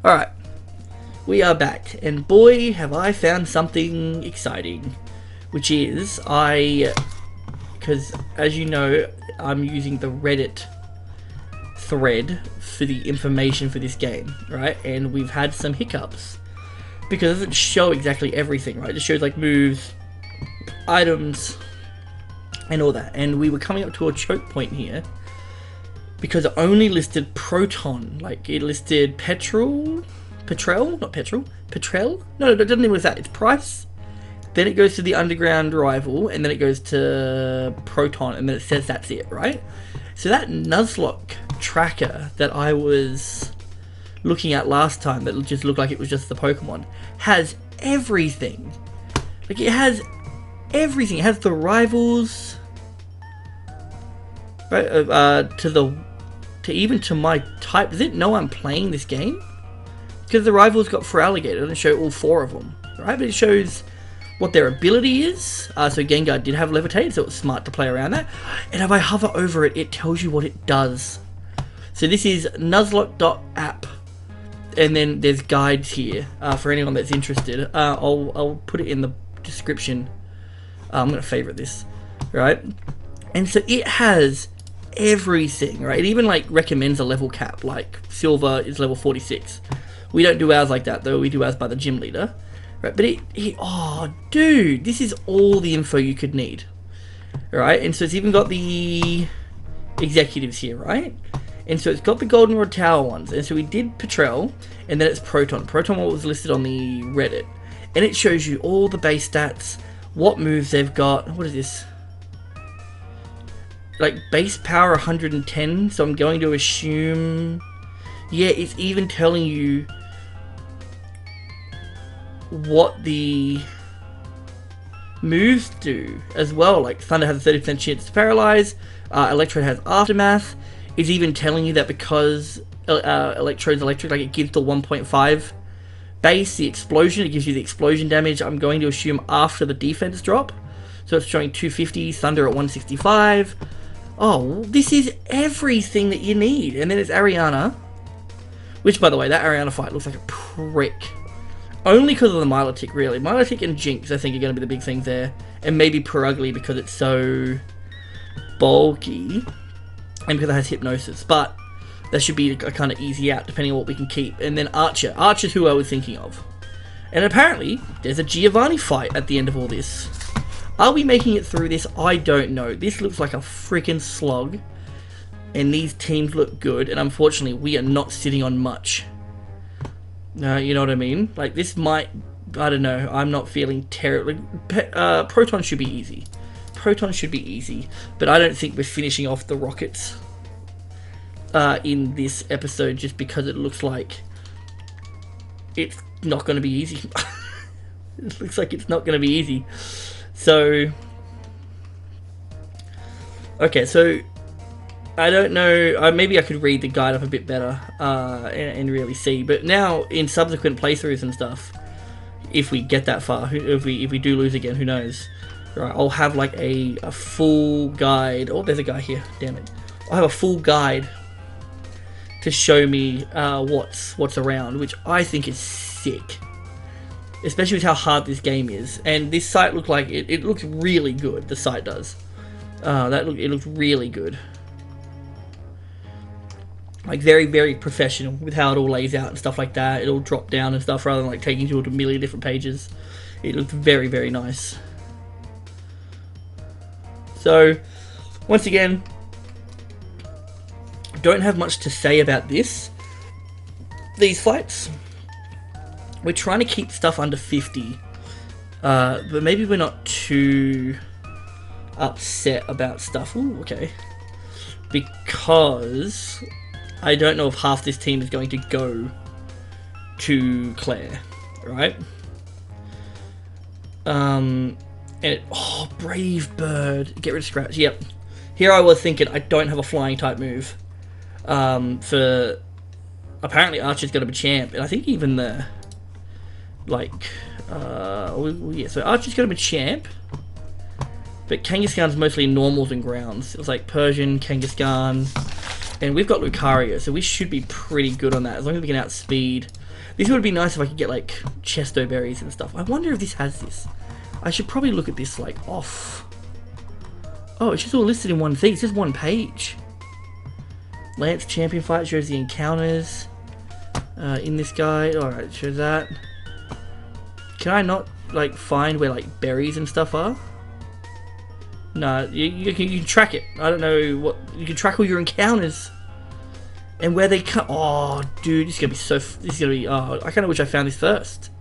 Alright, we are back, and boy have I found something exciting, which is because as you know, I'm using the Reddit thread for the information for this game, right? And we've had some hiccups because it doesn't show exactly everything, right? It just shows like moves, items, and all that. And we were coming up to a choke point here because it only listed Proton. Like, it listed Petrel? No, it doesn't even list that. It's Price. Then it goes to the Underground Rival, and then it goes to Proton, and then it says that's it, right? So that Nuzlocke tracker that I was looking at last time, that just looked like it was just the Pokemon, has everything. Like, it has everything. It has the rivals, right? Even to my type. Does it know I'm playing this game? Because the rivals got for Alligator, it doesn't show all 4 of them, right? But it shows what their ability is. So Gengar did have Levitate, so it was smart to play around that. And if I hover over it, it tells you what it does. So this is Nuzlocke.app, and then there's guides here for anyone that's interested. I'll put it in the description. I'm going to favorite this, right? And so it has everything, right? It even like recommends a level cap, like Silver is level 46. We don't do ours like that though, we do ours by the gym leader, right? But oh dude, this is all the info you could need, right? And so it's even got the executives here, right? And so it's got the Goldenrod Tower ones, and so we did Petrel, and then it's Proton. Proton was listed on the Reddit, and it shows you all the base stats, what moves they've got. What is this? Like base power 110, so I'm going to assume, yeah, it's even telling you what the moves do as well. Like Thunder has a 30% chance to paralyze, Electrode has Aftermath. It's even telling you that because Electrode's electric, like it gives the 1.5 base, the explosion, it gives you the explosion damage, I'm going to assume after the defense drop. So it's showing 250, Thunder at 165. Oh, this is everything that you need. And then it's Ariana, which, by the way, that Ariana fight looks like a prick. Only because of the Milotic, really. Milotic and Jinx, I think, are going to be the big things there. And maybe Perugly because it's so bulky. And because it has Hypnosis. But that should be a kind of easy out, depending on what we can keep. And then Archer. Archer's who I was thinking of. And apparently, there's a Giovanni fight at the end of all this. Are we making it through this? I don't know. This looks like a freaking slog. And these teams look good. And unfortunately, we are not sitting on much. You know what I mean? Like, this might... I don't know. I'm not feeling terribly... Proton should be easy. Proton should be easy. But I don't think we're finishing off the Rockets in this episode just because it looks like it's not going to be easy. It looks like it's not going to be easy. So, okay, so I don't know, maybe I could read the guide up a bit better and really see, but now in subsequent playthroughs and stuff, if we get that far, if we do lose again, who knows, right, I'll have like a full guide. Oh, there's a guy here, damn it. I'll have a full guide to show me what's around, which I think is sick. Especially with how hard this game is. And this site looked like it looks really good. The site does. It looks really good. Like very, very professional with how it all lays out and stuff like that. It'll drop down and stuff rather than like taking you to a million different pages. It looks very, very nice. So, once again, don't have much to say about these fights. We're trying to keep stuff under 50, but maybe we're not too upset about stuff. Ooh, okay. Because I don't know if half this team is going to go to Claire, right? Oh, Brave Bird. Get rid of Scratch. Yep. Here I was thinking I don't have a flying type move. For apparently Archer's got to be champ, and I think even the yeah. So Archer's got to be champ, but Kangaskhan's mostly normals and grounds. It was like Persian, Kangaskhan, And we've got Lucario, so we should be pretty good on that, as long as we can outspeed. This would be nice if I could get, like, Chesto berries and stuff. I wonder if this has this. I should probably look at this, like, off. Oh, it's just all listed in one thing. It's just one page. Lance champion fight shows the encounters in this guide. Alright, shows that. Can I not, like, find where, like, berries and stuff are? No, you can track it. I don't know what... You can track all your encounters. And where they come... Oh, dude, this is going to be so... This is going to be... Oh, I kind of wish I found this first.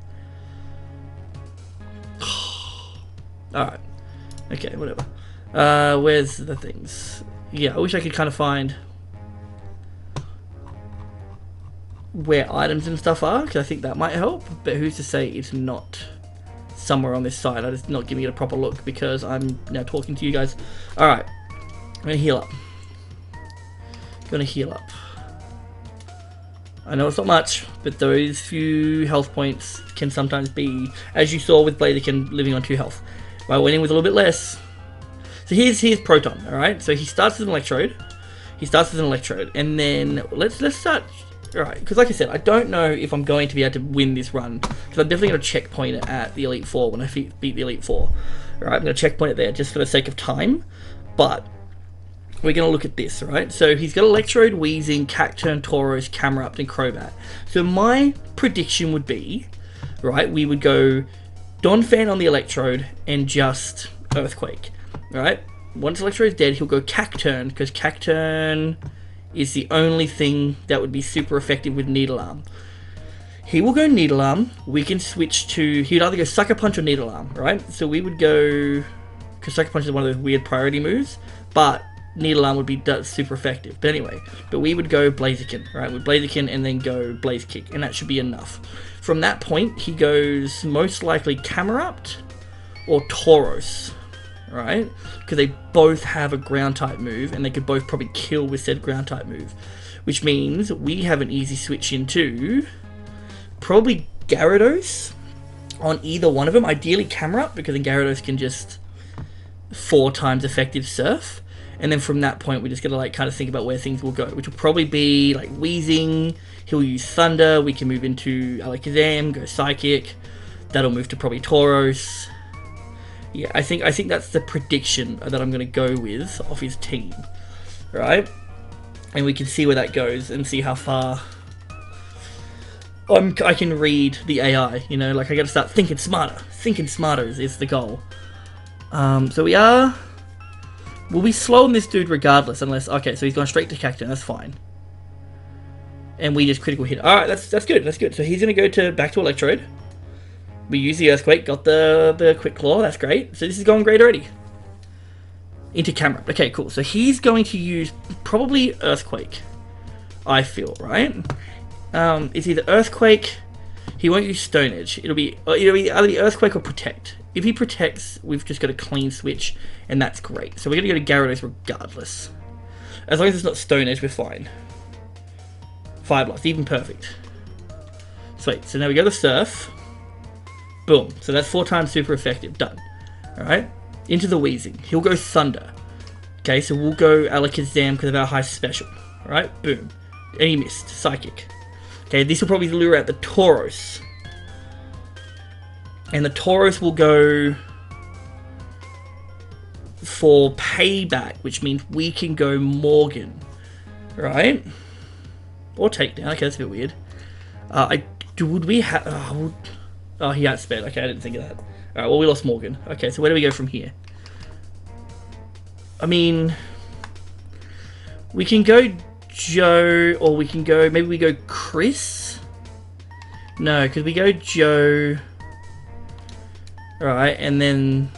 Alright. Okay, whatever. Where's the things? Yeah, I wish I could kind of find... where items and stuff are, because I think that might help. But who's to say it's not... somewhere on this side. I'm just not giving it a proper look because I'm now talking to you guys. Alright. I'm gonna heal up. Gonna heal up. I know it's not much, but those few health points can sometimes be, as you saw with Blaziken living on 2 health. I went in with a little bit less. So here's Proton, alright? So he starts with an Electrode. And then let's start. Alright, because like I said, I don't know if I'm going to be able to win this run, because I'm definitely going to checkpoint it at the Elite Four when I beat the Elite Four. Alright, I'm going to checkpoint it there just for the sake of time, but we're going to look at this, right? So he's got Electrode, Weezing, Cacturne, Tauros, Camerupt, and Crobat. So my prediction would be, right, we would go Donphan on the Electrode and just Earthquake, alright? Once Electrode's dead, he'll go Cacturne, because Cacturne is the only thing that would be super effective with Needle Arm. He will go Needle Arm. We can switch to... He'd either go Sucker Punch or Needle Arm, right? So we would go... Because Sucker Punch is one of those weird priority moves, but Needle Arm would be super effective. But anyway, we would go Blaziken, right? With Blaziken and then go Blaze Kick, and that should be enough. From that point, he goes most likely Camerupt or Tauros, right? Because they both have a ground type move and they could both probably kill with said ground type move, which means we have an easy switch into probably Gyarados on either one of them, ideally Camerupt, because then Gyarados can just 4 times effective Surf, and then from that point we just gotta like kind of think about where things will go, which will probably be like Weezing. He'll use Thunder, we can move into Alakazam, go Psychic, that'll move to probably Tauros. Yeah, I think that's the prediction that I'm going to go with off his team, right? And we can see where that goes and see how far I can read the AI, you know, like I got to start thinking smarter. Thinking smarter is the goal. So we'll be slow on this dude regardless, unless, okay, so he's gone straight to Cacturne, that's fine. And we just critical hit. Alright, that's good. So he's going to go back to Electrode. We use the Earthquake, got the Quick Claw, that's great. So this is going great already. Into Camerupt. Okay, cool. So he's going to use probably Earthquake, I feel, right? It's either Earthquake, he won't use Stone Edge. It'll be either the Earthquake or Protect. If he Protects, we've just got a clean switch, and that's great. So we're going to go to Gyarados regardless. As long as it's not Stone Edge, we're fine. Fire Blast, even perfect. Sweet. So now we go to Surf. Boom. So that's 4 times super effective. Done. Alright. Into the Weezing. He'll go Thunder. Okay, so we'll go Alakazam because of our high special. Alright, boom. And he missed. Psychic. Okay, this will probably lure out the Tauros. And the Tauros will go for Payback, which means we can go Morgan. Right? Or Takedown. Okay, that's a bit weird. Would we have... Oh, he outsped. Okay, I didn't think of that. Alright, well, we lost Morgan. Okay, so where do we go from here? I mean, we can go Joe, or we can go... Maybe we go Chris? No, because we go Joe... Alright, and then...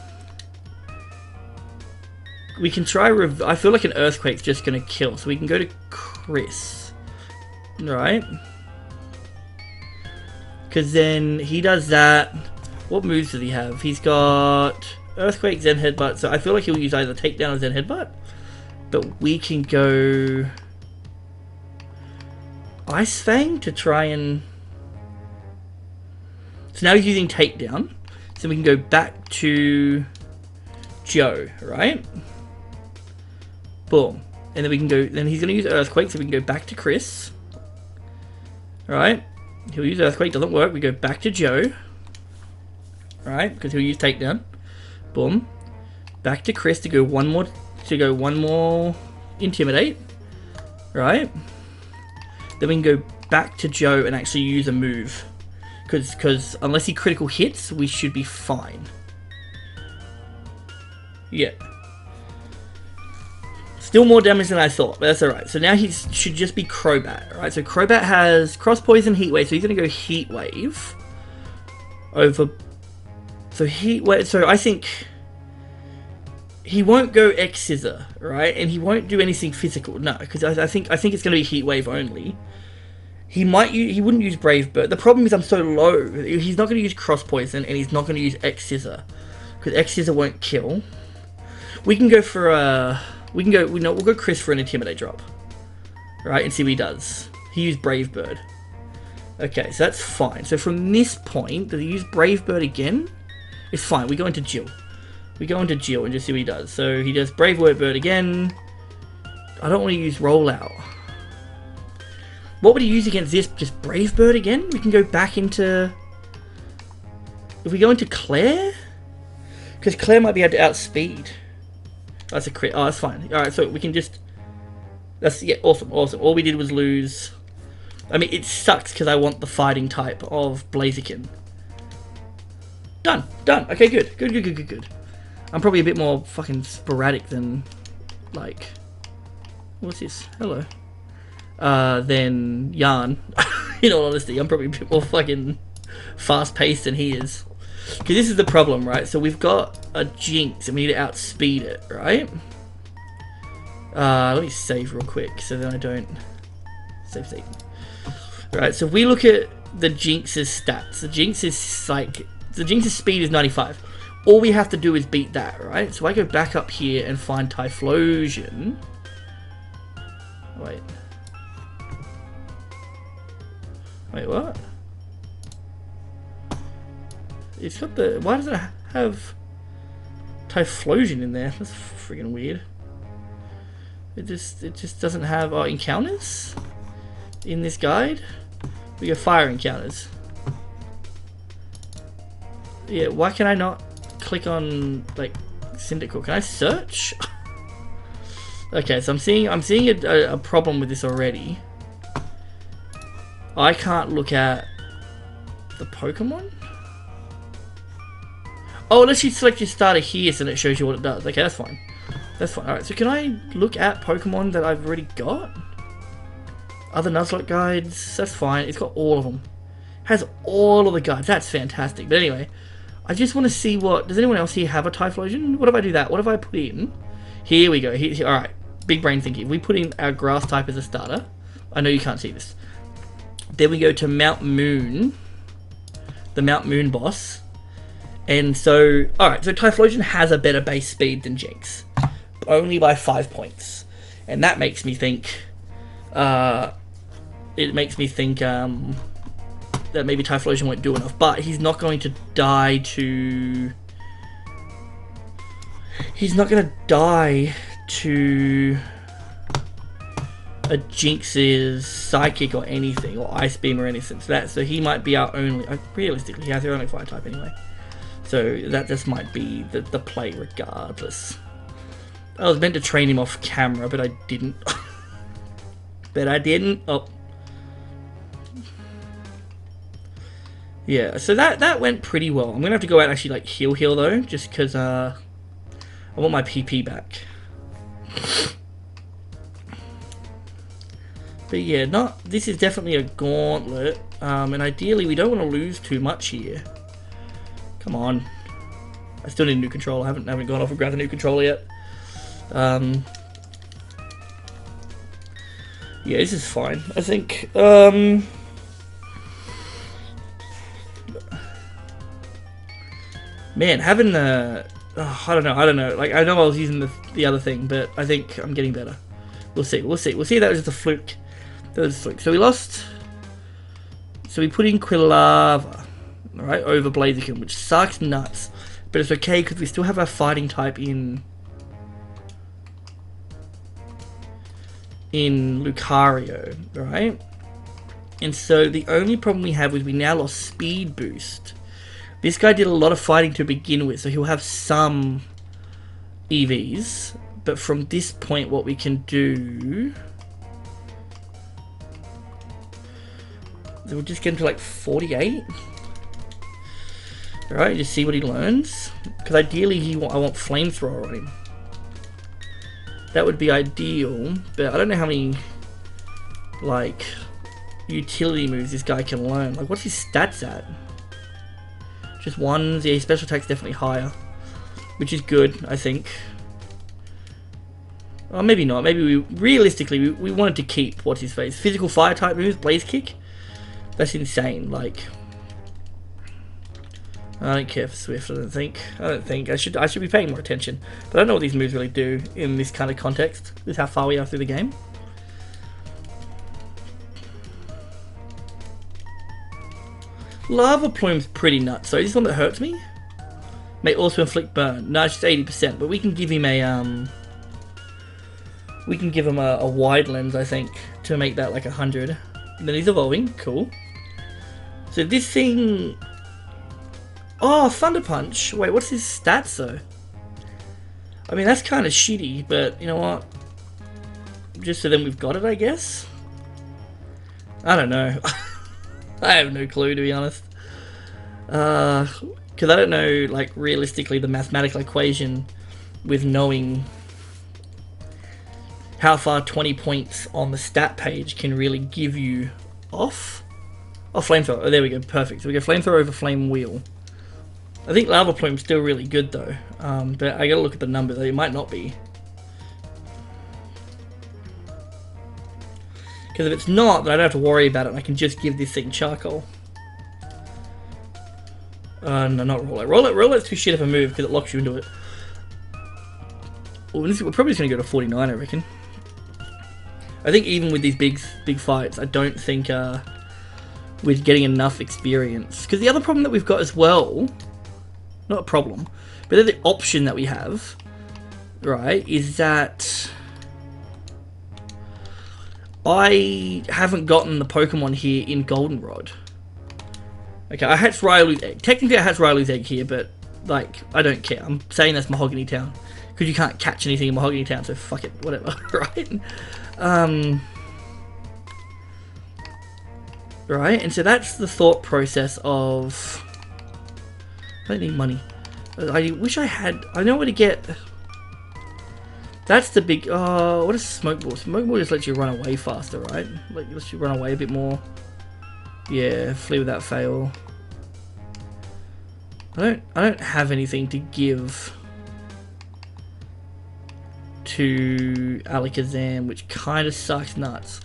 We can try... I feel like an Earthquake's just going to kill, so we can go to Chris. Right? Because then he does that. What moves does he have? He's got Earthquake, Zen Headbutt. So I feel like he'll use either Takedown or Zen Headbutt. But we can go Ice Fang to try and... So now he's using Takedown. So we can go back to Joe, right? Boom. And then we can go, then he's going to use Earthquake, so we can go back to Chris. Alright, he'll use Earthquake, doesn't work, we go back to Joe. Alright, because he'll use Takedown. Boom. Back to Chris to go one more Intimidate. Right. Then we can go back to Joe and actually use a move. Because unless he critical hits, we should be fine. Yeah. Still more damage than I thought, but that's alright. So now he should just be Crobat. Alright, so Crobat has Cross Poison, Heat Wave, so he's going to go Heat Wave. Over... So Heat Wave... So I think... He won't go X-Scissor, right? And he won't do anything physical, no, because I think it's going to be Heat Wave only. He wouldn't use Brave Bird. The problem is I'm so low. He's not going to use Cross Poison, and he's not going to use X-Scissor, because X-Scissor won't kill. We can go for a... we'll go Chris for an Intimidate drop, right? And see what he does. He used Brave Bird. Okay, so that's fine. So from this point, does he use Brave Bird again? It's fine. We go into Jill. We go into Jill and just see what he does. So he does Brave Bird again. I don't want to use Rollout. What would he use against this? Just Brave Bird again? We can go back into... If we go into Claire? Because Claire might be able to outspeed. Oh, that's a crit. Oh, that's fine. Alright, so we can just... That's... Yeah, awesome, awesome. All we did was lose... I mean, it sucks because I want the fighting type of Blaziken. Done. Done. Okay, good. Good. I'm probably a bit more fucking sporadic than, like, what's this? Hello. Than Yarn. In all honesty, I'm probably a bit more fucking fast-paced than he is. Because this is the problem, right? So we've got a Jinx and we need to outspeed it, right? Let me save real quick so then I don't... Save. Right, so if we look at the Jinx's stats, the Jinx's speed is 95. All we have to do is beat that, right? So I go back up here and find Typhlosion. Wait, what? It's got the... Why does it have Typhlosion in there? That's freaking weird. It just doesn't have encounters in this guide. We got fire encounters. Yeah, why can I not click on like Cyndaquil? Can I search? Okay, so I'm seeing a problem with this already. I can't look at the Pokemon. Oh, unless you select your starter here, so it shows you what it does. Okay, that's fine. That's fine. Alright, so can I look at Pokemon that I've already got? Other Nuzlocke guides? That's fine. It's got all of them. It has all of the guides. That's fantastic. But anyway, I just want to see what... Does anyone else here have a Typhlosion? What if I do that? What if I put in... Here we go. Alright, big brain thinking. If we put in our grass type as a starter... I know you can't see this. Then we go to Mount Moon. The Mount Moon boss. And so... Alright, so Typhlosion has a better base speed than Jinx. Only by 5 points. And that makes me think... it makes me think... that maybe Typhlosion won't do enough, but he's not going to die to... He's not going to die to a Jinx's Psychic or anything, or Ice Beam or anything. So he might be our only... Realistically, he has the only fire type anyway. So that just might be the play regardless. I was meant to train him off camera, but I didn't. Oh. Yeah, so that went pretty well. I'm gonna have to go out and actually like heal though, just because I want my PP back. But yeah, this is definitely a gauntlet, and ideally we don't want to lose too much here. Come on, I still need a new controller. I haven't gone off and grabbed a new controller yet. Yeah, this is fine. I think. Man, having the... I don't know. Like, I know I was using the other thing, but I think I'm getting better. We'll see. That was just a fluke. So we lost... So we put in Quilava, right, over Blaziken, which sucks nuts. But it's okay, because we still have our fighting type in... in Lucario, right? And so the only problem we have is we now lost speed boost. This guy did a lot of fighting to begin with, so he'll have some EVs. But from this point, what we can do... we'll just get him to like 48. Alright, just see what he learns. Because ideally, I want flamethrower on him. That would be ideal, but I don't know how many, like, utility moves this guy can learn. Like, what's his stats at? Just ones. Yeah, his special attack's definitely higher, which is good, I think. Or maybe not. Maybe realistically, we wanted to keep, what's his face? Physical fire type moves, blaze kick. That's insane. Like, I don't care for Swift. I don't think. I should be paying more attention. But I don't know what these moves really do in this kind of context. This is how far we are through the game. Lava Plume's pretty nuts. So is this one that hurts me? May also inflict burn. No, it's just 80%. But we can give him a a wide lens, I think, to make that like 100. And then he's evolving. Cool. So this thing... Oh, Thunder Punch. Wait, what's his stats though? I mean, that's kind of shitty, but you know what? Just so then we've got it, I guess? I don't know. I have no clue, to be honest. Because I don't know, like, realistically the mathematical equation with knowing how far 20 points on the stat page can really give you off. Oh, Flamethrower. Oh, there we go. Perfect. So we go Flamethrower over Flame Wheel. I think Lava Plume's still really good though, but I gotta look at the numbers. It might not be, because if it's not, then I don't have to worry about it. And I can just give this thing charcoal. No, not roll it. Roll it's too shit of a move because it locks you into it. Well, we're probably just gonna go to 49, I reckon. I think even with these big fights, I don't think we're getting enough experience. Because the other problem that we've got as well. Not a problem, but the option that we have, right, is that I haven't gotten the Pokemon here in Goldenrod. Okay, I hatched Rylu's egg. Technically I hatched Rylu's egg here, but, like, I don't care. I'm saying that's Mahogany Town, because you can't catch anything in Mahogany Town, so fuck it, whatever, right? Right, and so that's the thought process of... I don't need money. I wish I had... I know where to get... That's the big... what is Smoke Ball? Smoke Ball just lets you run away faster, right? Like, lets you run away a bit more. Yeah, flee without fail. I don't have anything to give to Alakazam, which kind of sucks nuts.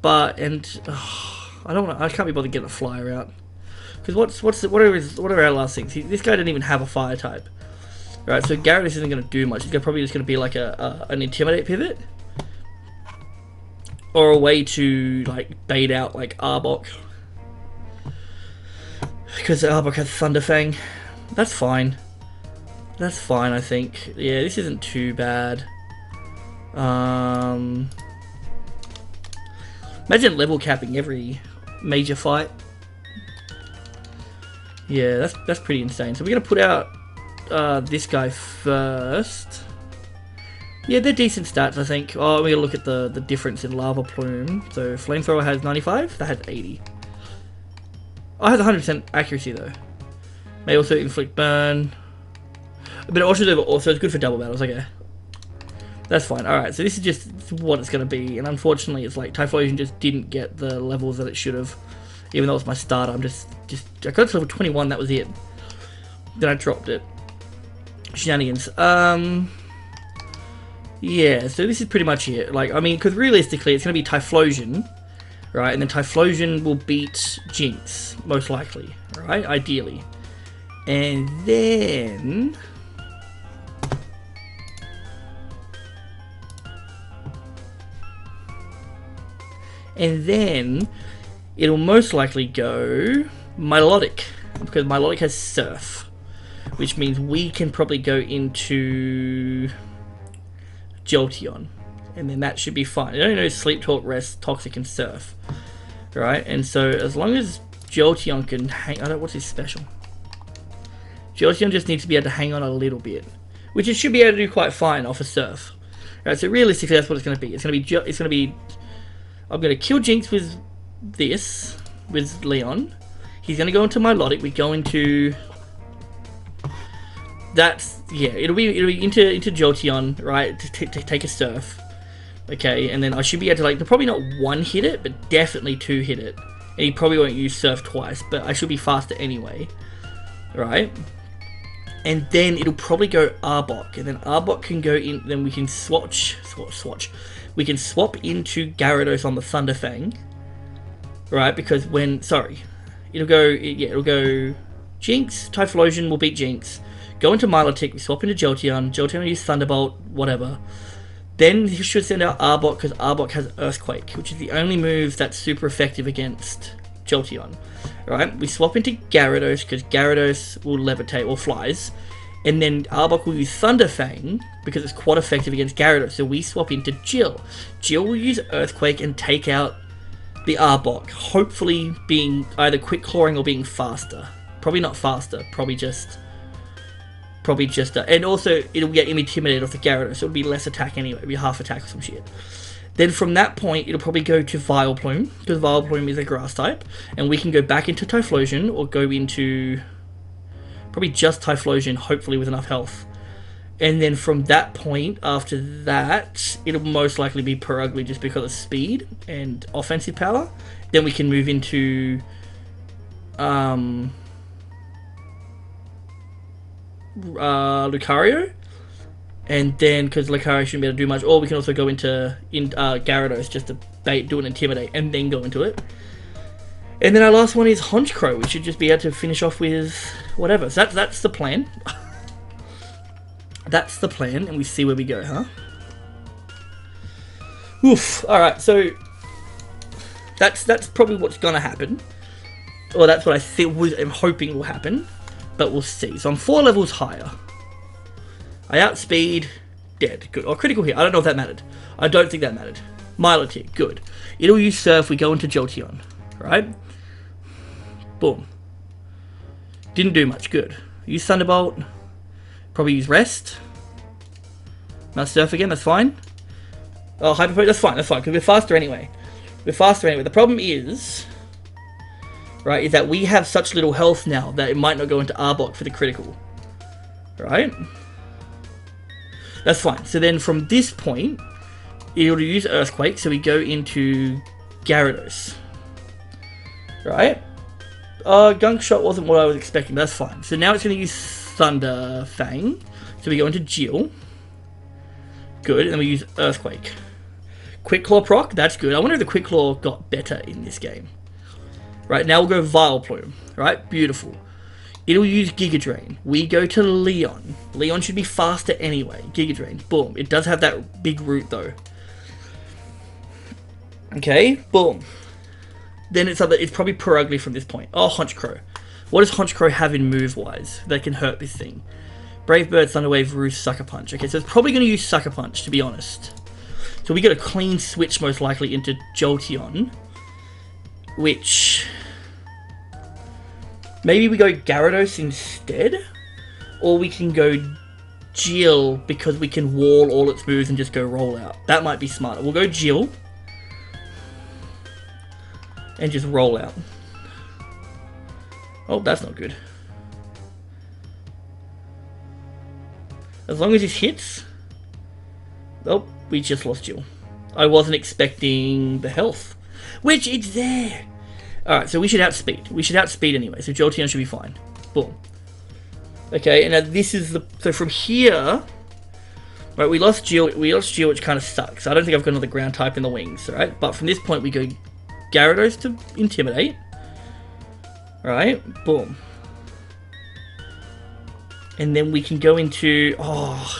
But, and... I can't be bothered getting a flyer out. Because what are our last things? This guy didn't even have a fire type. Right, so Gyarados isn't going to do much. He's probably just going to be like an Intimidate pivot. Or a way to, like, bait out, like, Arbok. Because Arbok has Thunder Fang. That's fine. That's fine, I think. Yeah, this isn't too bad. Imagine level capping every major fight. Yeah, that's pretty insane. So we're gonna put out this guy first. Yeah, they're decent stats, I think. Oh, we're gonna look at the difference in Lava Plume. So Flamethrower has 95, that has 80. Oh, it has 100% accuracy though. May also inflict burn. But it also it's good for double battles, okay. That's fine. Alright, so this is just what it's gonna be, and unfortunately it's like Typhlosion just didn't get the levels that it should have. Even though it was my starter, I got to level 21, that was it. Then I dropped it. Shenanigans. Yeah, so this is pretty much it. Like, I mean, because realistically, it's going to be Typhlosion, right? And then Typhlosion will beat Jinx, most likely, right? Ideally. And then... it'll most likely go Milotic, because Milotic has Surf, which means we can probably go into Jolteon. and then that should be fine. I don't know sleep, talk, rest, toxic, and surf, right? And so as long as Jolteon can hang, I don't know what's his special. Jolteon just needs to be able to hang on a little bit, which it should be able to do quite fine off a surf. Right, so realistically, that's what it's going to be. It's going to be. I'm going to kill Jinx with this, with Leon. He's going to go into Milotic. We go into. That's it'll be into Jolteon, right? To take a surf, okay, and then I should be able to like probably not one hit it, but definitely two hit it, and he probably won't use surf twice, but I should be faster anyway, right? And then it'll probably go Arbok, and then Arbok can go in. Then we can swatch. We can swap into Gyarados on the Thunderfang, right? Because it'll go Jinx. Typhlosion will beat Jinx. Go into Milotic, we swap into Jolteon. Jolteon will use Thunderbolt, whatever. Then you should send out Arbok, because Arbok has Earthquake, which is the only move that's super effective against Jolteon. Right? We swap into Gyarados, because Gyarados will levitate, or flies. And then Arbok will use Thunderfang, because it's quite effective against Gyarados. So we swap into Jill. Jill will use Earthquake and take out the Arbok, hopefully being either quick clawing or being faster. Probably not faster, probably just and also it'll get intimidated off the Gyarados, so it'll be less attack anyway, it'll be half attack or some shit. Then from that point, it'll probably go to Vileplume, because Vileplume is a grass type, and we can go back into Typhlosion, or go into probably just Typhlosion, hopefully with enough health. And then from that point, after that, it'll most likely be Perugly just because of speed and offensive power. Then we can move into Lucario, and then because Lucario shouldn't be able to do much, or we can also go into Gyarados just to do an Intimidate and then go into it. And then our last one is Honchkrow, which should just be able to finish off with whatever. So that's the plan. That's the plan, and we see where we go, huh? Oof. All right, so that's probably what's gonna happen, or that's what I'm hoping will happen. But we'll see. So I'm 4 levels higher. I outspeed, dead, good. Or critical hit, I don't know if that mattered. I don't think that mattered. Milotic, good. It'll use Surf, we go into Jolteon, right? Boom. Didn't do much, good. Use Thunderbolt, probably use Rest. Now Surf again, that's fine. Oh, Hyper Potion, that's fine, because we're faster anyway. The problem is, right, is that we have such little health now that it might not go into Arbok for the critical. Right? That's fine. So then from this point, it'll use Earthquake, so we go into Gyarados. Right? Gunk Shot wasn't what I was expecting, that's fine. So now it's going to use Thunderfang, so we go into Jill. Good, and then we use Earthquake. Quick Claw proc, that's good. I wonder if the Quick Claw got better in this game. Right, now we'll go Vileplume. Right, beautiful. It'll use Giga Drain. We go to Leon. Leon should be faster anyway. Giga Drain, boom. It does have that big root though. Okay, boom. Then it's probably Perugly from this point. Oh, Honchkrow. What does Honchkrow have in move-wise that can hurt this thing? Brave Bird, Thunder Wave, Roost, Sucker Punch. Okay, so it's probably going to use Sucker Punch, to be honest. So we got a clean switch, most likely, into Jolteon. Which... maybe we go Gyarados instead? Or we can go Jill, because we can wall all its moves and just go Roll Out. That might be smarter. We'll go Jill. And just Roll Out. Oh, that's not good. As long as this hits... oh, we just lost Jill. I wasn't expecting the health. Which, it's there! Alright, so we should outspeed. We should outspeed anyway, so Jolteon should be fine. Boom. Okay, and now this is the... so from here... right, we lost Jill, which kind of sucks. I don't think I've got another ground type in the wings, right? But from this point, we go Gyarados to Intimidate. Right, boom. And then we can go into... oh...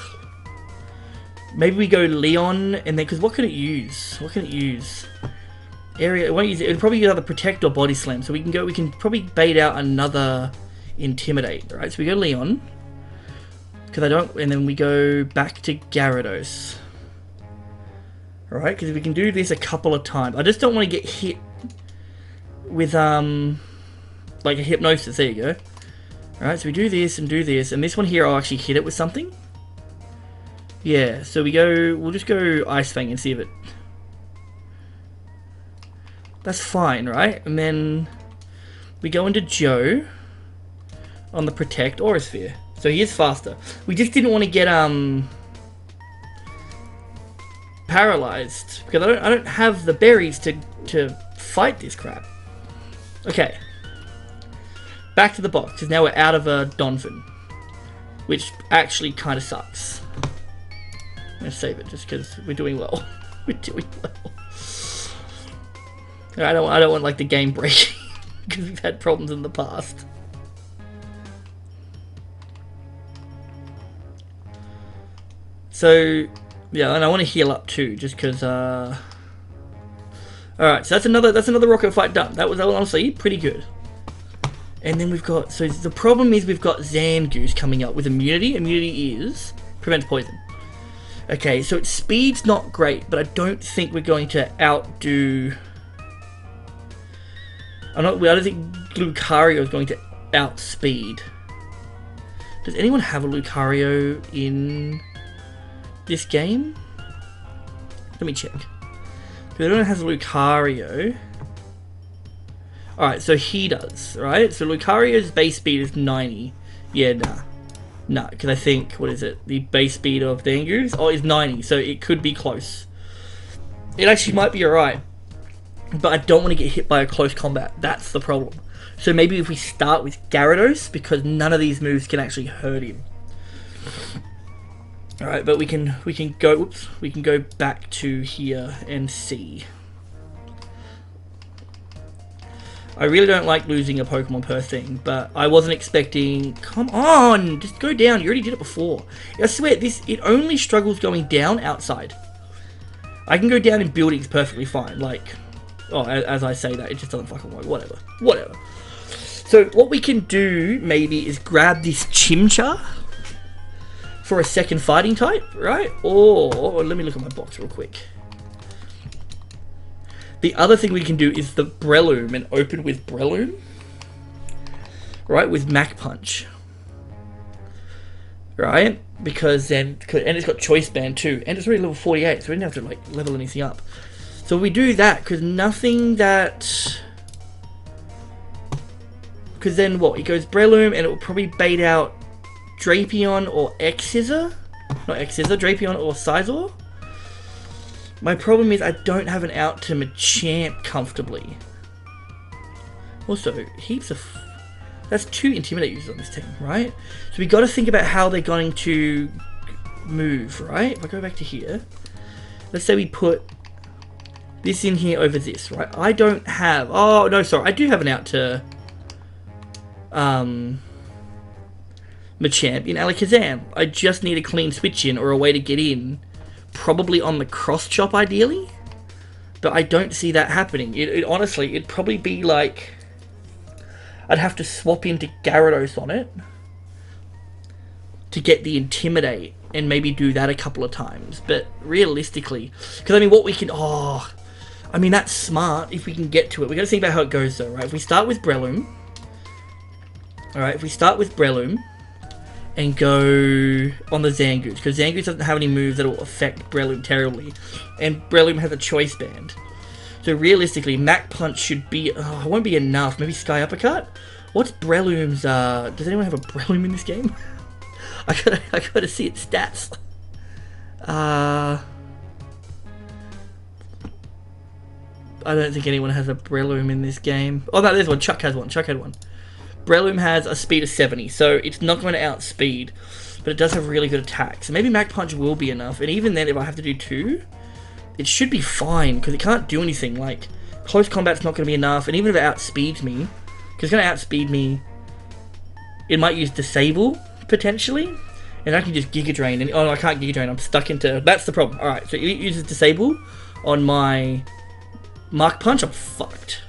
maybe we go Leon, and then... because what can it use? What can it use? Area... it won't use it. It'll probably use either Protect or Body Slam. So we can probably bait out another Intimidate. Right, so we go Leon. Because I don't... and then we go back to Gyarados. Alright, because we can do this a couple of times. I just don't want to get hit with, like a hypnosis. There you go. Alright, so we do this, and this one here I'll actually hit it with something. Yeah, so we'll just go Ice Fang and see if it... That's fine, right? And then we go into Joe on the Protect Aura Sphere. So he is faster. We just didn't want to get paralyzed, because I don't have the berries to fight this crap. Okay. Back to the box, because now we're out of a Donphan, which actually kind of sucks. I'm going to save it just because we're doing well. We're doing well. I don't want like the game breaking because we've had problems in the past. So yeah, and I want to heal up too, just because. All right, so that's another rocket fight done. That was honestly pretty good. And then we've got, so the problem is we've got Zangoose coming up with immunity. Immunity is prevents poison. Okay, so its speed's not great, but I don't think we're going to outdo... I don't think Lucario is going to outspeed. Does anyone have a Lucario in this game? Let me check. If anyone has a Lucario... Alright, so he does, right? So Lucario's base speed is 90. Yeah, nah, because I think, what is it? The base speed of Zangoose? Oh, is 90, so it could be close. It actually might be alright. But I don't want to get hit by a close combat. That's the problem. So maybe if we start with Gyarados, because none of these moves can actually hurt him. Alright, but we can go back to here and see. I really don't like losing a Pokemon per thing, but I wasn't expecting... Come on! Just go down. You already did it before. I swear, it only struggles going down outside. I can go down in buildings perfectly fine. Like, oh, as I say that, it just doesn't fucking work. Whatever. So, what we can do, maybe, is grab this Chimchar for a second fighting type, right? Or let me look at my box real quick. The other thing we can do is the Breloom and open with Breloom. Right, with Mach Punch. Right? Because then, and it's got Choice Band too. And it's already level 48, so we didn't have to like level anything up. So we do that, because nothing that... Because then what? It goes Breloom and it will probably bait out Drapion or X-Scissor? Not X-Scissor, Drapion or Scizor? My problem is I don't have an out to Machamp comfortably. Also, heaps of... That's 2 Intimidate users on this team, right? So we got to think about how they're going to move, right? If I go back to here, let's say we put this in here over this, right? I don't have... Oh, no, sorry. I do have an out to Machamp in Alakazam. I just need a clean switch in or a way to get in. Probably on the cross chop ideally, but I don't see that happening. Honestly, it'd probably be like I'd have to swap into Gyarados on it to get the Intimidate and maybe do that a couple of times. But realistically, because I mean, what we can, I mean, that's smart if we can get to it. We got to think about how it goes though, right? If we start with Breloom, all right. If we start with Breloom and go on the Zangoose, because Zangoose doesn't have any moves that will affect Breloom terribly, and Breloom has a Choice Band. So realistically, Mach Punch should be... Oh, it won't be enough. Maybe Sky Uppercut? What's Breloom's... does anyone have a Breloom in this game? I gotta see its stats. I don't think anyone has a Breloom in this game. Oh no, there's one. Chuck has one. Chuck had one. Breloom has a speed of 70, so it's not going to outspeed, but it does have really good attack. So maybe Mach Punch will be enough, and even then, if I have to do 2, it should be fine, because it can't do anything. Like, close combat's not going to be enough, and even if it outspeeds me, because it's going to outspeed me, it might use Disable, potentially, and I can just Giga Drain, and oh, no, I can't Giga Drain, I'm stuck into... That's the problem. Alright, so it uses Disable on my Mach Punch, I'm fucked.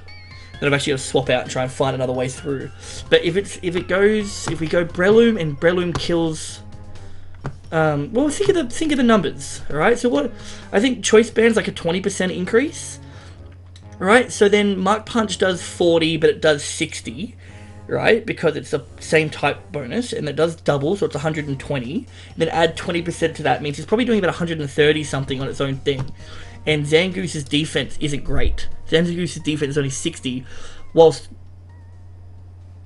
Then I've actually got to swap out and try and find another way through. But if we go Breloom and Breloom kills Well, think of the numbers. All right. So what? I think choice band's like a 20% increase. All right. So then Mark Punch does 40, but it does 60. Right, because it's the same type bonus, and it does double, so it's 120. Then add 20% to that means it's probably doing about 130 something on its own thing. And Zangoose's defense isn't great. Zangoose's defense is only 60, whilst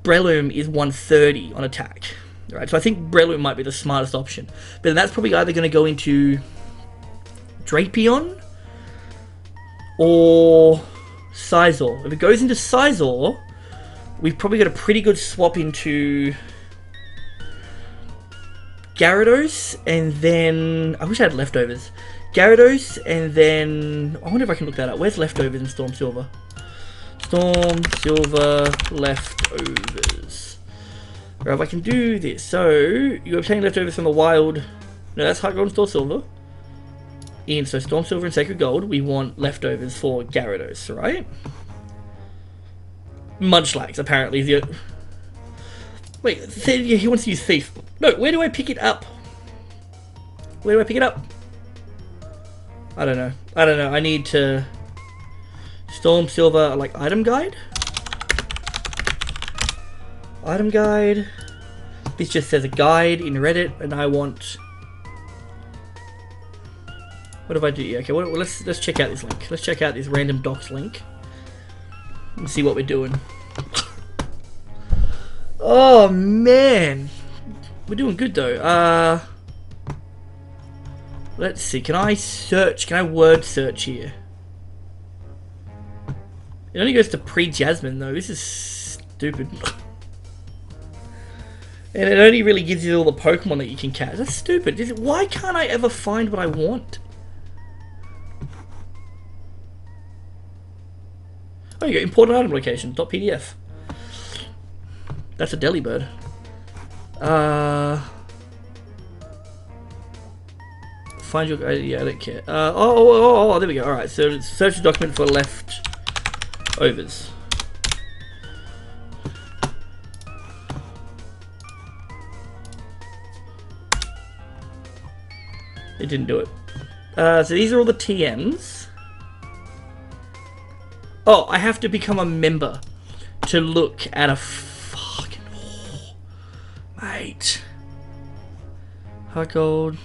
Breloom is 130 on attack. Right, so I think Breloom might be the smartest option. But then that's probably either going to go into Drapion or Scizor. If it goes into Scizor, we've probably got a pretty good swap into Gyarados, and then... I wish I had leftovers. Gyarados, and then... I wonder if I can look that up. Where's leftovers in Storm Silver? Storm Silver leftovers. Right, if I can do this. So, you obtain leftovers from the wild... No, that's Heart Gold and Storm Silver. So Storm Silver and Sacred Gold, we want leftovers for Gyarados, right? Munchlax, apparently. Wait, he wants to use Thief. No, where do I pick it up? Where do I pick it up? I don't know. I need to... Storm Silver, like, item guide? Item guide. This just says a guide in Reddit, and I want... What do I do? Okay, well, let's check out this link. Let's check out this random docs link. And see what we're doing. Oh man, we're doing good though. Let's see. Can I search? Can I word search here? It only goes to pre-Jasmine though. This is stupid. And it only really gives you all the Pokemon that you can catch. That's stupid. Why can't I ever find what I want? Oh, you go important item location, .pdf. That's a Delibird. Find your... yeah, I don't care. Oh, there we go. Alright, so search the document for leftovers. It didn't do it. So these are all the TMs. Oh, I have to become a member to look at a fucking... Oh, mate. Heart Gold.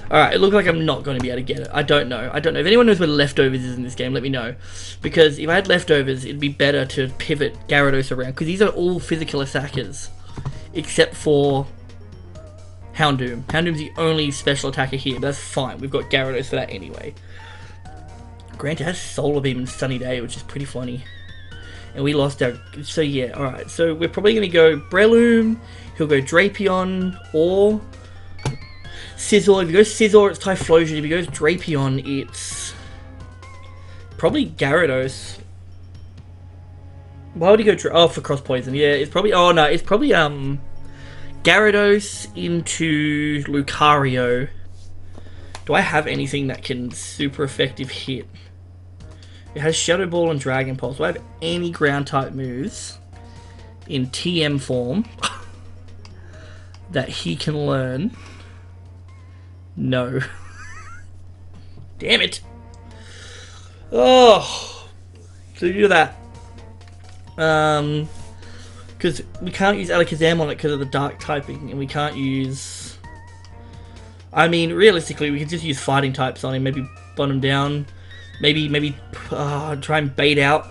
Alright, it looks like I'm not going to be able to get it. I don't know. If anyone knows where leftovers is in this game, let me know. Because if I had leftovers, it'd be better to pivot Gyarados around. Because these are all physical attackers. Except for Houndoom. Houndoom's the only special attacker here. But that's fine. We've got Gyarados for that anyway. Granted, it has Solar Beam and Sunny Day, which is pretty funny. And we lost our... So yeah, alright. So we're probably going to go Breloom. He'll go Drapion or Scizor. If he goes Scizor, it's Typhlosion. If he goes Drapion, it's probably Gyarados. Why would he go... Oh, for Cross Poison. Yeah, it's probably... Oh, no. It's probably Gyarados into Lucario. Do I have anything that can super effective hit? It has Shadow Ball and Dragon Pulse. Do I have any ground type moves in TM form that he can learn? No. Damn it. Oh. So do that. Because we can't use Alakazam on it because of the dark typing, and we can't use... I mean, realistically, we could just use fighting types on him. Maybe bottom him down. Maybe try and bait out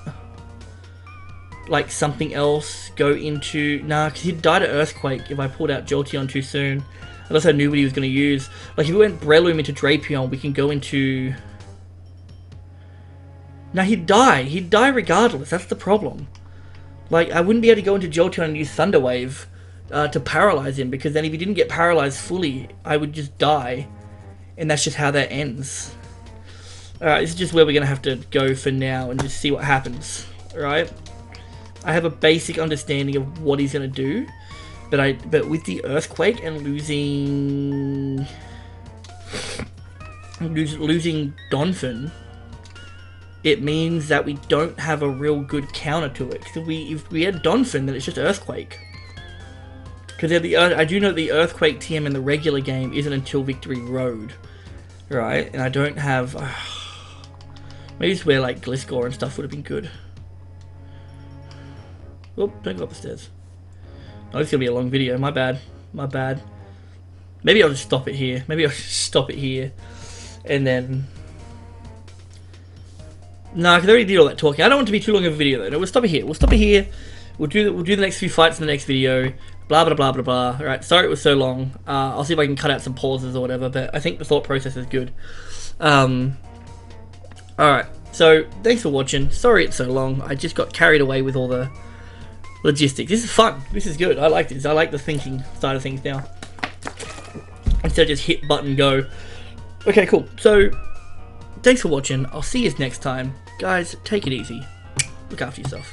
like something else. Go into... Nah, because he'd die to Earthquake if I pulled out Jolteon too soon. Unless I knew what he was going to use. Like, if we went Breloom into Drapion, we can go into... Nah, he'd die. He'd die regardless. That's the problem. Like, I wouldn't be able to go into Jolteon and use Thunder Wave to paralyze him, because then if he didn't get paralyzed fully, I would just die. And that's just how that ends. Alright, this is just where we're going to have to go for now and just see what happens. Alright? I have a basic understanding of what he's going to do. But with the Earthquake and losing Donphin, it means that we don't have a real good counter to it. Because if we had Donphin, then it's just Earthquake. Because I do know the Earthquake TM in the regular game isn't until Victory Road, right? And I don't have. Maybe it's where like Gliscor and stuff would have been good. Oh, don't go up the stairs. Oh, it's gonna be a long video. My bad. My bad. Maybe I'll just stop it here. And then. No, because I already did all that talking. I don't want it to be too long of a video though. No, we'll stop it here. We'll do the next few fights in the next video. Blah blah blah blah blah. Alright, sorry it was so long. I'll see if I can cut out some pauses or whatever, but I think the thought process is good. Alright, so thanks for watching. Sorry it's so long. I just got carried away with all the logistics. This is fun. This is good. I like this. I like the thinking side of things now. Instead of just hit button go. Okay, cool. So thanks for watching. I'll see you next time. Guys, take it easy. Look after yourself.